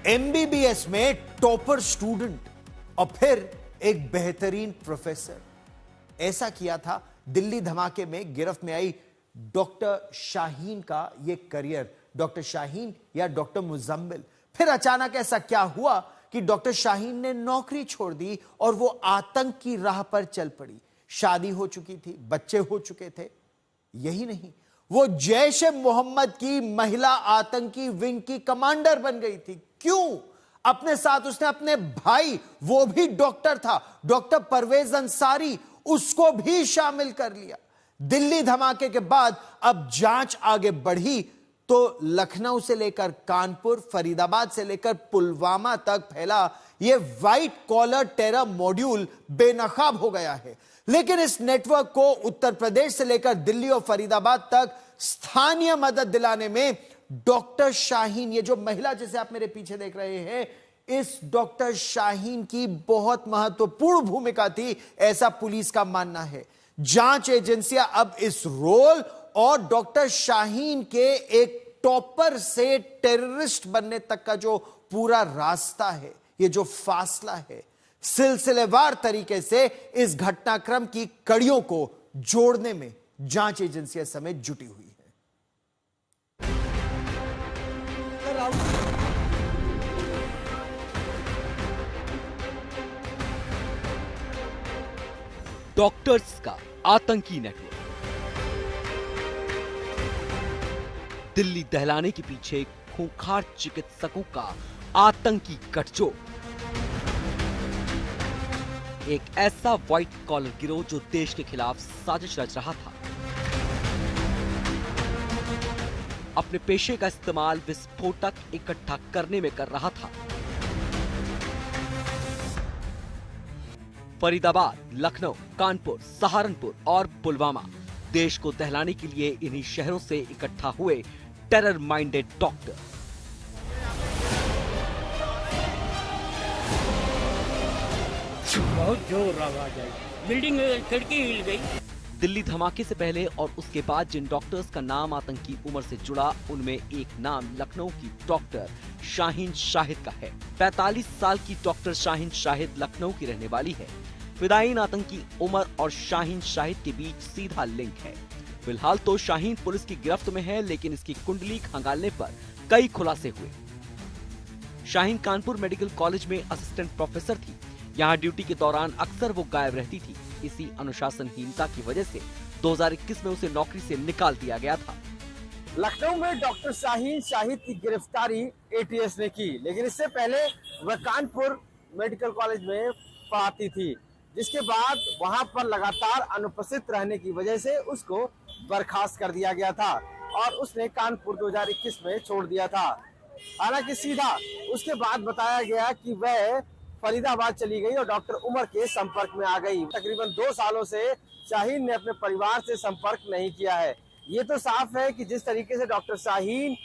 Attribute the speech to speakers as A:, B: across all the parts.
A: MBBS में topper student और फिर एक बेहतरीन प्रोफेसर। ऐसा किया था दिल्ली धमाके में गिरफ्त में आई डॉक्टर शाहीन का यह करियर। डॉक्टर शाहीन या डॉक्टर मुजम्मिल। फिर अचानक ऐसा क्या हुआ कि डॉक्टर शाहीन ने नौकरी छोड़ दी और वो आतंक की राह पर चल पड़ी। शादी हो चुकी थी, बच्चे हो चुके थे। यही नहीं, वो जैश ए मोहम्मद की महिला आतंकी विंग की कमांडर बन गई थी। क्यों? अपने साथ उसने अपने भाई, वो भी डॉक्टर था, डॉक्टर परवेज अंसारी, उसको भी शामिल कर लिया। दिल्ली धमाके के बाद अब जांच आगे बढ़ी तो लखनऊ से लेकर कानपुर, फरीदाबाद से लेकर पुलवामा तक फैला यह व्हाइट कॉलर टेरर मॉड्यूल बेनकाब हो गया है। लेकिन इस नेटवर्क को उत्तर प्रदेश से लेकर दिल्ली और फरीदाबाद तक स्थानीय मदद दिलाने में डॉक्टर शाहीन, ये जो महिला जिसे आप मेरे पीछे देख रहे हैं, इस डॉक्टर शाहीन की बहुत महत्वपूर्ण भूमिका थी, ऐसा पुलिस का मानना है। जांच एजेंसियां अब इस रोल और डॉक्टर शाहीन के एक टॉपर से टेररिस्ट बनने तक का जो पूरा रास्ता है, ये जो फासला है, सिलसिलेवार तरीके से इस घटनाक्रम की कड़ियों को जोड़ने में जांच एजेंसियां समेत जुटी हुई है।
B: डॉक्टर्स का आतंकी नेटवर्क। दिल्ली दहलाने के पीछे खूंखार चिकित्सकों का आतंकी गठजोड़। एक ऐसा व्हाइट कॉलर गिरोह जो देश के खिलाफ साजिश रच रहा था। अपने पेशे का इस्तेमाल विस्फोटक इकट्ठा करने में कर रहा था। फरीदाबाद, लखनऊ, कानपुर, सहारनपुर और पुलवामा, देश को दहलाने के लिए इन्हीं शहरों से इकट्ठा हुए टेरर माइंडेड डॉक्टर।
C: बहुत जोर आवाज आई, बिल्डिंग खिड़की हिल गई।
B: दिल्ली धमाके से पहले और उसके बाद जिन डॉक्टर्स का नाम आतंकी उमर से जुड़ा, उनमें एक नाम लखनऊ की डॉक्टर शाहीन शाहिद का है। 45 साल की डॉक्टर शाहीन शाहिद लखनऊ की रहने वाली है। फिदायीन आतंकी उमर और शाहीन शाहिद के बीच सीधा लिंक है। फिलहाल तो शाहीन पुलिस की गिरफ्त में है, लेकिन इसकी कुंडली खंगालने पर कई खुलासे हुए। शाहीन कानपुर मेडिकल कॉलेज में असिस्टेंट प्रोफेसर थी। यहाँ ड्यूटी के दौरान अक्सर वो गायब रहती थी। इसी अनुशासनहीनता की वजह से 2021 में उसे नौकरी से निकाल दिया गया था।
D: लखनऊ में डॉक्टर शाहीन शाहिद की गिरफ्तारी एटीएस ने की, लेकिन इससे पहले वह कानपुर मेडिकल कॉलेज में पढ़ाती थी, जिसके बाद वहां पर लगातार अनुपस्थित रहने की वजह से उसको बर्खास्त कर दिया गया था और उसने कानपुर 2021 में छोड़ दिया था। हालांकि सीधा उसके बाद बताया गया कि वह फरीदाबाद चली गई और डॉक्टर उमर के संपर्क में आ गई। तकरीबन 2 सालों से शाहीन ने अपने परिवार से संपर्क नहीं किया है। ये तो साफ है कि जिस तरीके से डॉक्टर शाहीन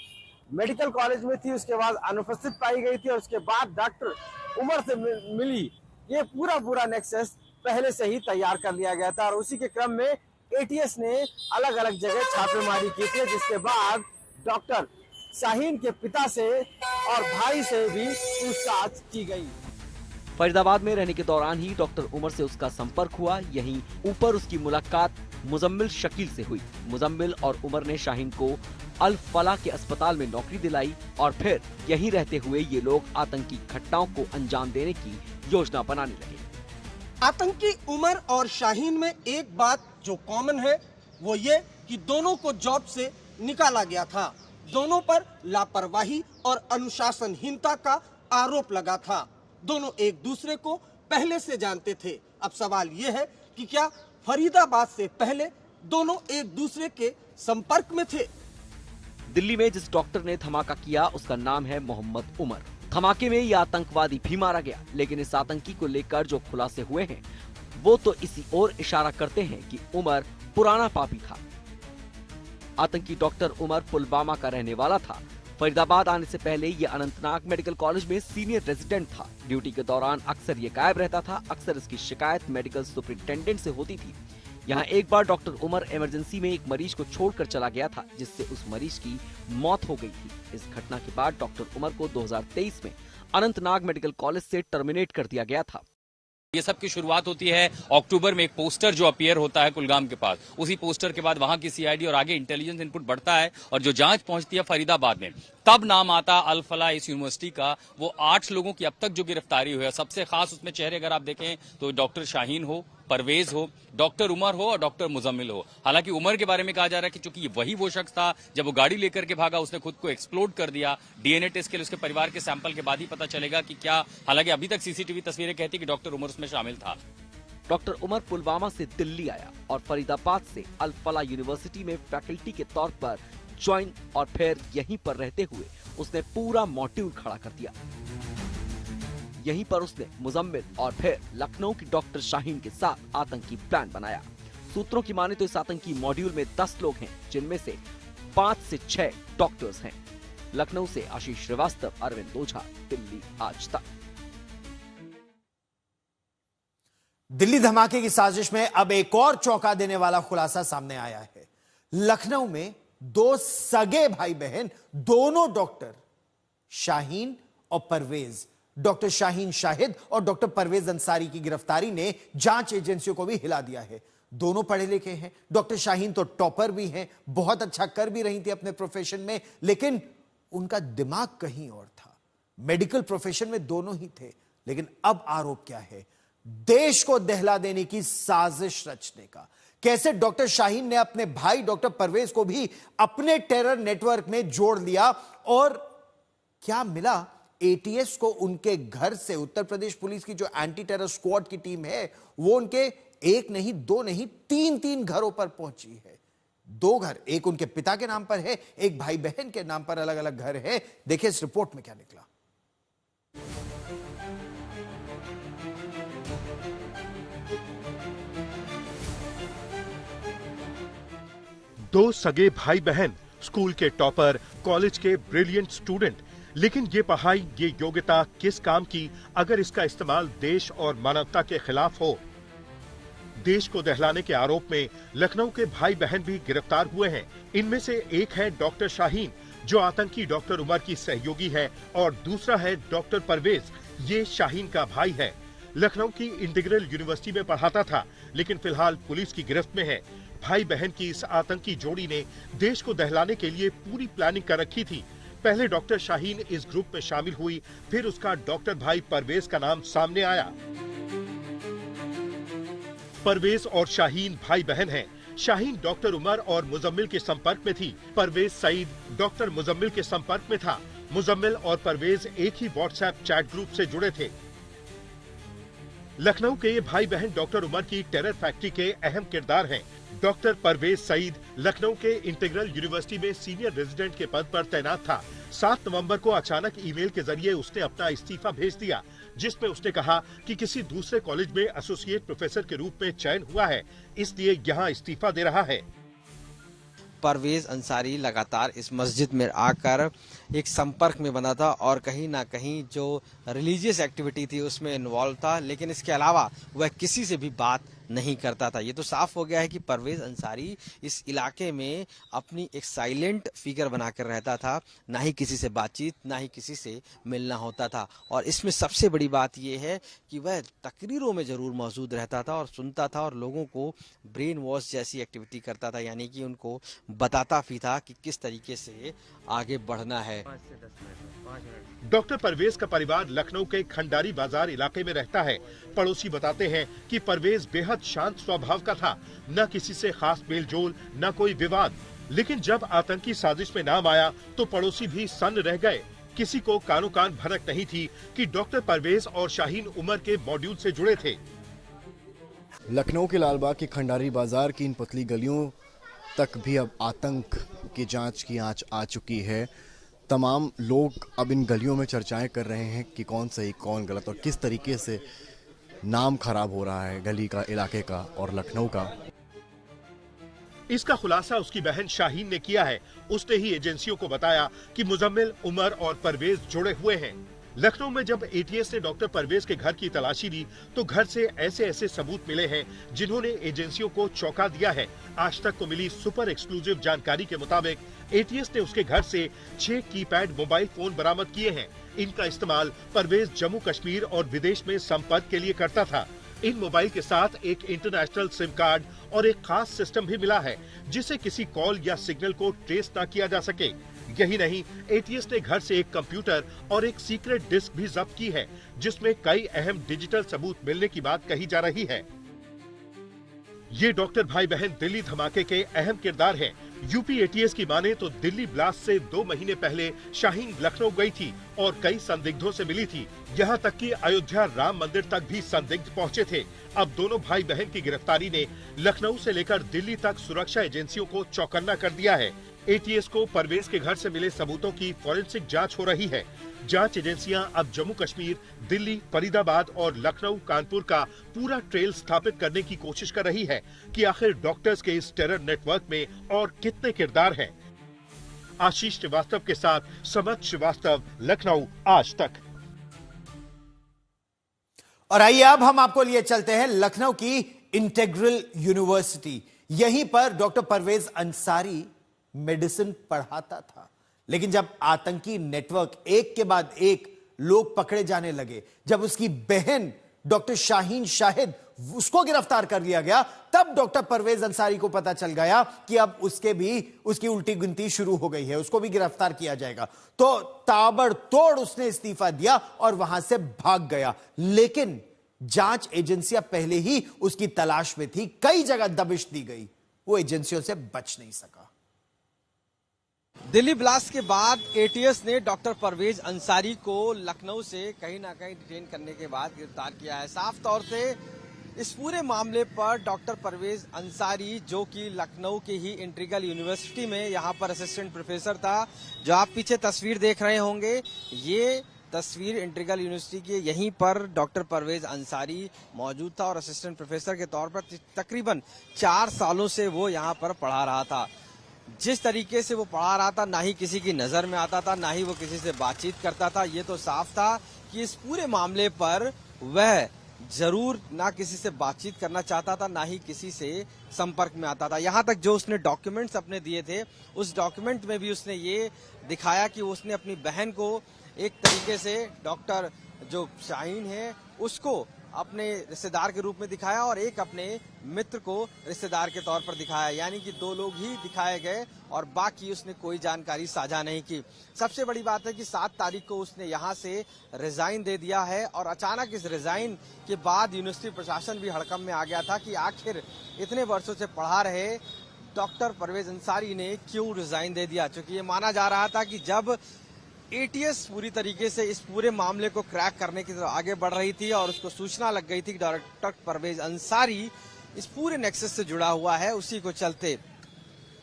D: मेडिकल कॉलेज में थी, उसके बाद अनुपस्थित पाई गई थी और उसके बाद डॉक्टर उमर से मिली, ये पूरा नेक्सस पहले से ही तैयार कर लिया गया था और उसी के क्रम में एटीएस ने अलग अलग जगह छापेमारी की थी, जिसके बाद डॉक्टर शाहीन के पिता से और भाई से भी पूछताछ की गई।
B: फरीदाबाद में रहने के दौरान ही डॉक्टर उमर से उसका संपर्क हुआ। यहीं ऊपर उसकी मुलाकात मुजम्मिल शकील से हुई। मुजम्मिल और उमर ने शाहीन को अल फलाह के अस्पताल में नौकरी दिलाई और फिर यहीं रहते हुए ये लोग आतंकी घटनाओं को अंजाम देने की योजना बनाने लगे।
E: आतंकी उमर और शाहीन में एक बात जो कॉमन है वो ये कि दोनों को जॉब से निकाला गया था। दोनों पर लापरवाही और अनुशासनहीनता का आरोप लगा था। दोनों एक दूसरे को पहले से जानते थे। अब सवाल यह है कि क्या फरीदाबाद से पहले दोनों एक दूसरे के संपर्क में थे?
B: दिल्ली में जिस डॉक्टर ने धमाका किया उसका नाम है मोहम्मद उमर। धमाके में यह आतंकवादी भी मारा गया, लेकिन इस आतंकी को लेकर जो खुलासे हुए हैं वो तो इसी ओर इशारा करते हैं कि उमर पुराना पापी था। आतंकी डॉक्टर उमर पुलवामा का रहने वाला था। फरीदाबाद आने से पहले ये अनंतनाग मेडिकल कॉलेज में सीनियर रेजिडेंट था। ड्यूटी के दौरान अक्सर ये गायब रहता था। अक्सर इसकी शिकायत मेडिकल सुपरिंटेंडेंट से होती थी। यहाँ एक बार डॉक्टर उमर इमरजेंसी में एक मरीज को छोड़कर चला गया था, जिससे उस मरीज की मौत हो गई थी। इस घटना के बाद डॉक्टर उमर को 2023 में अनंतनाग मेडिकल कॉलेज से टर्मिनेट कर दिया गया था।
F: ये सब की शुरुआत होती है अक्टूबर में एक पोस्टर जो अपीयर होता है कुलगाम के पास। उसी पोस्टर के बाद वहां की सीआईडी और आगे इंटेलिजेंस इनपुट बढ़ता है और जो जांच पहुंचती है फरीदाबाद में, तब नाम आता अल फलाह इस यूनिवर्सिटी का। वो 8 लोगों की अब तक जो गिरफ्तारी हुई है, सबसे खास उसमें चेहरे अगर आप देखें तो डॉक्टर शाहीन हो, परवेज हो, डॉक्टर उमर हो और डॉक्टर मुजम्मिल हो। हालांकि उमर के बारे में कहा जा रहा है कि चूंकि वही वो शख्स था जब वो गाड़ी लेकर के भागा, उसने खुद को एक्सप्लोड कर दिया। डीएनए टेस्ट के लिए उसके परिवार के सैंपल के बाद ही पता चलेगा कि क्या, हालांकि अभी तक सीसीटीवी तस्वीरें कहती कि डॉक्टर उमर उसमें शामिल था।
B: डॉक्टर उमर पुलवामा से दिल्ली आया और फरीदाबाद से अल फलाह यूनिवर्सिटी में फैकल्टी के तौर पर ज्वाइन और फिर यहीं पर रहते हुए उसने पूरा मॉड्यूल खड़ा कर दिया। यहीं पर उसने मुजम्मिल और फिर लखनऊ की डॉक्टर शाहीन के साथ आतंकी प्लान बनाया। सूत्रों की माने तो इस आतंकी मॉड्यूल में 10 लोग हैं, जिनमें से 5 से 6 डॉक्टर्स हैं। लखनऊ से आशीष श्रीवास्तव, अरविंद ओझा, दिल्ली आज तक।
A: दिल्ली धमाके की साजिश में अब एक और चौंका देने वाला खुलासा सामने आया है। लखनऊ में 2 सगे भाई बहन, दोनों डॉक्टर शाहीन और परवेज, डॉक्टर शाहीन शाहिद और डॉक्टर परवेज अंसारी की गिरफ्तारी ने जांच एजेंसियों को भी हिला दिया है। दोनों पढ़े लिखे हैं। डॉक्टर शाहीन तो टॉपर भी हैं, बहुत अच्छा कर भी रही थी अपने प्रोफेशन में, लेकिन उनका दिमाग कहीं और था। मेडिकल प्रोफेशन में दोनों ही थे, लेकिन अब आरोप क्या है? देश को दहला देने की साजिश रचने का। कैसे डॉक्टर शाहीन ने अपने भाई डॉक्टर परवेज को भी अपने टेरर नेटवर्क में जोड़ लिया और क्या मिला? एटीएस को उनके घर से उत्तर प्रदेश पुलिस की जो एंटी टेरर स्क्वाड की टीम है, वो उनके 1 नहीं 2 नहीं 3 घरों पर पहुंची है। 2 घर, एक उनके पिता के नाम पर है, एक भाई बहन के नाम पर अलग अलग घर है। देखिए इस रिपोर्ट में क्या निकला।
G: दो सगे भाई बहन, स्कूल के टॉपर, कॉलेज के ब्रिलियंट स्टूडेंट, लेकिन ये पढ़ाई, ये योग्यता किस काम की अगर इसका इस्तेमाल देश और मानवता के खिलाफ हो? देश को दहलाने के आरोप में लखनऊ के भाई बहन भी गिरफ्तार हुए हैं। इनमें से एक है डॉक्टर शाहीन, जो आतंकी डॉक्टर उमर की सहयोगी है, और दूसरा है डॉक्टर परवेज, ये शाहीन का भाई है। लखनऊ की इंटीग्रल यूनिवर्सिटी में पढ़ाता था, लेकिन फिलहाल पुलिस की गिरफ्त में है। भाई बहन की इस आतंकी जोड़ी ने देश को दहलाने के लिए पूरी प्लानिंग कर रखी थी। पहले डॉक्टर शाहीन इस ग्रुप में शामिल हुई, फिर उसका डॉक्टर भाई परवेज का नाम सामने आया। परवेज और शाहीन भाई बहन हैं। शाहीन डॉक्टर उमर और मुजम्मिल के संपर्क में थी। परवेज सईद डॉक्टर मुजम्मिल के संपर्क में था। मुजम्मिल और परवेज एक ही व्हाट्सएप चैट ग्रुप से जुड़े थे। लखनऊ के ये भाई बहन डॉक्टर उमर की टेरर फैक्ट्री के अहम किरदार हैं। डॉक्टर परवेज सईद लखनऊ के इंटीग्रल यूनिवर्सिटी में सीनियर रेजिडेंट के पद पर तैनात था। 7 नवंबर को अचानक ईमेल के जरिए उसने अपना इस्तीफा भेज दिया, जिसमें उसने कहा कि किसी दूसरे कॉलेज में एसोसिएट प्रोफेसर के रूप में चयन हुआ है, इसलिए यहाँ इस्तीफा दे रहा है।
H: परवेज अंसारी लगातार इस मस्जिद में आकर एक संपर्क में बना था और कहीं ना कहीं जो रिलीजियस एक्टिविटी थी उसमें इन्वॉल्व था, लेकिन इसके अलावा वह किसी से भी बात नहीं करता था। ये तो साफ हो गया है कि परवेज अंसारी इस इलाके में अपनी एक साइलेंट फिगर बनाकर रहता था, ना ही किसी से बातचीत, ना ही किसी से मिलना होता था। और इसमें सबसे बड़ी बात यह है कि वह तकरीरों में जरूर मौजूद रहता था और सुनता था और लोगों को ब्रेन वॉश जैसी एक्टिविटी करता था, यानी कि उनको बताता भी था कि किस तरीके से आगे बढ़ना है।
G: डॉक्टर परवेज का परिवार लखनऊ के खंडारी बाजार इलाके में रहता है। पड़ोसी बताते हैं कि परवेज बेहद शांत स्वभाव का था, न किसी से खास मेलजोल, न कोई विवाद। लेकिन जब आतंकी साजिश में नाम आया तो पड़ोसी भी सन्न रह गए। किसी को कानो कान भनक नहीं थी कि डॉक्टर परवेज और शाहीन उमर के मॉड्यूल से जुड़े थे।
I: लखनऊ के लालबाग की खंडारी बाजार की इन पतली गलियों तक भी अब आतंक की जांच की आंच आ चुकी है। तमाम लोग अब इन गलियों में चर्चाएं कर रहे हैं कि कौन सही कौन गलत और किस तरीके से नाम खराब हो रहा है गली का, इलाके का और लखनऊ का।
G: इसका खुलासा उसकी बहन शाहीन ने किया है। उसने ही एजेंसियों को बताया कि मुजम्मिल, उमर और परवेज जुड़े हुए हैं। लखनऊ में जब एटीएस ने डॉक्टर परवेज के घर की तलाशी ली तो घर से ऐसे ऐसे सबूत मिले हैं जिन्होंने एजेंसियों को चौंका दिया है। आज तक को मिली सुपर एक्सक्लूसिव जानकारी के मुताबिक एटीएस ने उसके घर से 6 कीपैड मोबाइल फोन बरामद किए हैं। इनका इस्तेमाल परवेज जम्मू कश्मीर और विदेश में संपर्क के लिए करता था। इन मोबाइल के साथ एक इंटरनेशनल सिम कार्ड और एक खास सिस्टम भी मिला है जिससे किसी कॉल या सिग्नल को ट्रेस न किया जा सके। यही नहीं, एटीएस ने घर से एक कंप्यूटर और एक सीक्रेट डिस्क भी जब्त की है जिसमें कई अहम डिजिटल सबूत मिलने की बात कही जा रही है। ये डॉक्टर भाई बहन दिल्ली धमाके के अहम किरदार हैं। यूपी एटीएस की माने तो दिल्ली ब्लास्ट से 2 महीने पहले शाहीन लखनऊ गई थी और कई संदिग्धों से मिली थी। यहाँ तक कि अयोध्या राम मंदिर तक भी संदिग्ध पहुँचे थे। अब दोनों भाई बहन की गिरफ्तारी ने लखनऊ से लेकर दिल्ली तक सुरक्षा एजेंसियों को चौकन्ना कर दिया है। एटीएस को परवेज के घर से मिले सबूतों की फॉरेंसिक जांच हो रही है। जांच एजेंसियां अब जम्मू कश्मीर, दिल्ली, फरीदाबाद और लखनऊ, कानपुर का पूरा ट्रेल स्थापित करने की कोशिश कर रही है कि आखिर डॉक्टर्स के इस टेरर नेटवर्क में और कितने किरदार हैं। आशीष श्रीवास्तव के साथ समत श्रीवास्तव, लखनऊ आज तक।
A: और आइए अब हम आपको लिए चलते हैं लखनऊ की इंटेग्रल यूनिवर्सिटी। यहीं पर डॉक्टर परवेज अंसारी मेडिसिन पढ़ाता था, लेकिन जब आतंकी नेटवर्क एक के बाद एक लोग पकड़े जाने लगे, जब उसकी बहन डॉक्टर शाहीन शाहिद उसको गिरफ्तार कर लिया गया, तब डॉक्टर परवेज अंसारी को पता चल गया कि अब उसकी उल्टी गिनती शुरू हो गई है, उसको भी गिरफ्तार किया जाएगा। तो ताबड़तोड़ उसने इस्तीफा दिया और वहां से भाग गया। लेकिन जांच एजेंसियां पहले ही उसकी तलाश में थी, कई जगह दबिश दी गई, वो एजेंसियों से बच नहीं सका।
H: दिल्ली ब्लास्ट के बाद एटीएस ने डॉक्टर परवेज अंसारी को लखनऊ से कहीं ना कहीं डिटेन करने के बाद गिरफ्तार किया है। साफ तौर से इस पूरे मामले पर डॉक्टर परवेज अंसारी, जो कि लखनऊ की ही इंटीग्रल यूनिवर्सिटी में यहाँ पर असिस्टेंट प्रोफेसर था, जो आप पीछे तस्वीर देख रहे होंगे, ये तस्वीर इंटीग्रल यूनिवर्सिटी की, यहीं पर डॉक्टर परवेज अंसारी मौजूद था और असिस्टेंट प्रोफेसर के तौर पर तकरीबन 4 सालों से वो यहाँ पर पढ़ा रहा था। जिस तरीके से वो पढ़ा रहा था, ना ही किसी की नजर में आता था, ना ही वो किसी से बातचीत करता था। ये तो साफ था कि इस पूरे मामले पर वह जरूर ना किसी से बातचीत करना चाहता था, ना ही किसी से संपर्क में आता था। यहाँ तक जो उसने डॉक्यूमेंट्स अपने दिए थे, उस डॉक्यूमेंट में भी उसने ये दिखाया कि उसने अपनी बहन को एक तरीके से डॉक्टर जो शाहीन है उसको अपने रिश्तेदार के रूप में दिखाया और एक अपने मित्र को रिश्तेदार के तौर पर दिखाया, यानी कि 2 लोग ही दिखाए गए और बाकी उसने कोई जानकारी साझा नहीं की। सबसे बड़ी बात है कि 7 तारीख को उसने यहाँ से रिजाइन दे दिया है और अचानक इस रिजाइन के बाद यूनिवर्सिटी प्रशासन भी हड़कंप में आ गया था कि आखिर इतने वर्षों से पढ़ा रहे डॉक्टर परवेज अंसारी ने क्यों रिजाइन दे दिया। क्योंकि ये माना जा रहा था कि जब एटीएस पूरी तरीके से इस पूरे मामले को क्रैक करने की तरफ आगे बढ़ रही थी और उसको सूचना लग गई थी कि डॉक्टर परवेज अंसारी इस पूरे नेक्सस से जुड़ा हुआ है, उसी को चलते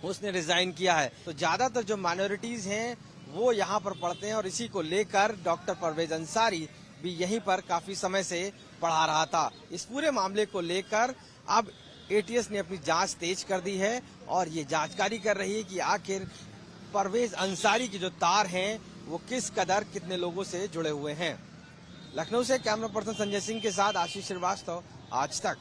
H: उसने रिजाइन किया है। तो ज्यादातर जो माइनॉरिटीज हैं वो यहाँ पर पढ़ते हैं और इसी को लेकर डॉक्टर परवेज अंसारी भी यहीं पर काफी समय से पढ़ा रहा था। इस पूरे मामले को लेकर अब एटीएस ने अपनी जांच तेज कर दी है और ये जांचकारी कर रही है कि आखिर परवेज अंसारी की जो तार हैं वो किस कदर कितने लोगों से जुड़े हुए हैं। लखनऊ से कैमरा पर्सन संजय सिंह के साथ आशीष श्रीवास्तव, आज तक।